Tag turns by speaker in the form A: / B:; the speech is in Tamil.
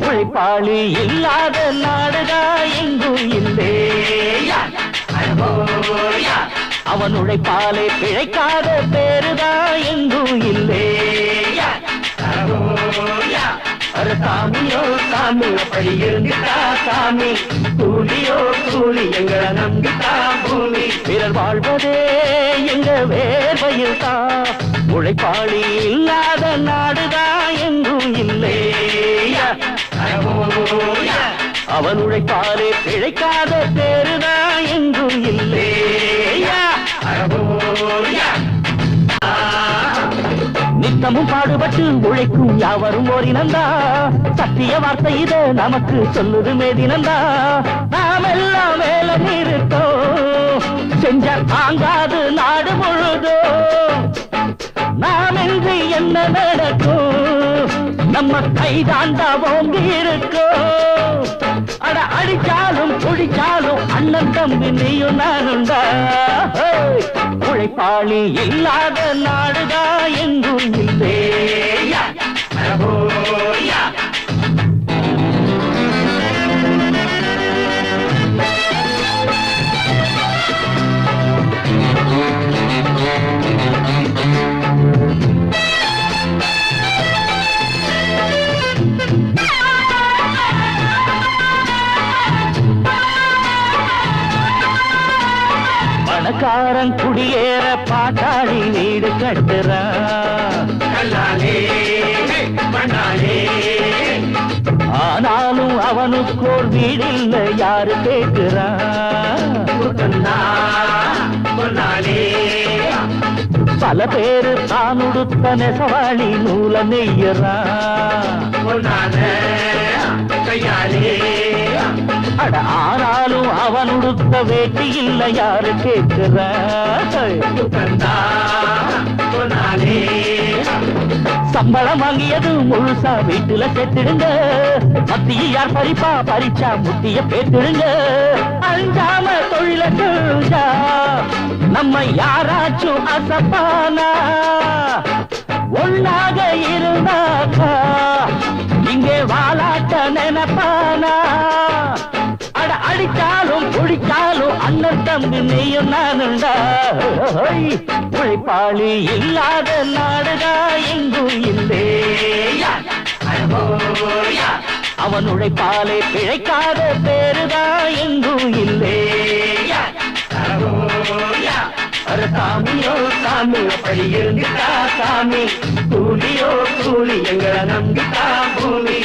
A: உழைப்பாளி இல்லாத நாடுதா எங்கும் இல்லையா. அவன் உழைப்பாலே பிழைக்காத பேருதா எங்கும் இல்லையா. சாமியோ சாமி அப்படி இருந்துட்டா சாமி, கூலியோ கூலி எங்களை நம்பிட்டா பூமி. பிறர் வாழ்வதே எங்க வேர்வையில் தான், உழைப்பாளி இல்லாத நாடுதா எங்கும் இல்லையா. அவன் உழைப்பாலே பிழைக்காத பேருதா எங்கும் இல்லையா. நித்தமும் பாடுபட்டு உழைக்கும் யாவரும் ஓரினந்தா, சத்திய வார்த்தை இத நமக்கு சொல்லுது மேதினந்தா. நாம் எல்லாம் மேல இருக்கோம், செஞ்ச தாங்காது நாடு முழுதோ. நாம் இன்றி என்ன நடக்கும், நம்ம கைதாண்டா ஓங்கி இருக்கோம். அட அடிச்சாலும் குடிச்சாலும் அண்ணன் தம்பி நீயும் நானுண்டா. உழைப்பாளி இல்லாத நாடுதா எங்கும் இல்லையா. பணக்காரன் குடியேற பாட்டாளி வீடு கட்டுறான், ஆனாலும் அவனுக்கோர் வீடில்ல யாரு கேட்கிறான். பல பேரு தான் உடுத்த நெசவாளி நூல நெய்யறான். அட ஆனாலும் அவன் உடுத்த வேட்டி இல்ல யாரு கேட்கிறான். சம்பளம் வாங்கியது முழுசா வீட்டுல சேர்த்திடுங்க, மத்தியார் பறிப்பா பறிச்சா முட்டிய பேத்திடுங்க. அஞ்சாம தொழில செஞ்சா நம்ம யாராச்சும் அசப்பானா, ஒன்னாக இருந்தாக்கா இங்கே வாலாட்ட நினைப்பானா. அட அடிச்சாலும் குடிச்சாலும் அண்ணன் தம்பி நீயும் நானுண்டா. உழைப்பாளி இல்லாத நாடுதா எங்கும் இல்லையா. அவன் உழைப்பாலே பிழைக்காத பேருதா எங்கும் இல்லையா. சாமியோ சாமி அப்படி இருந்துட்டா சாமி, கூலியோ கூலி எங்களை நம்பிட்டா பூமி.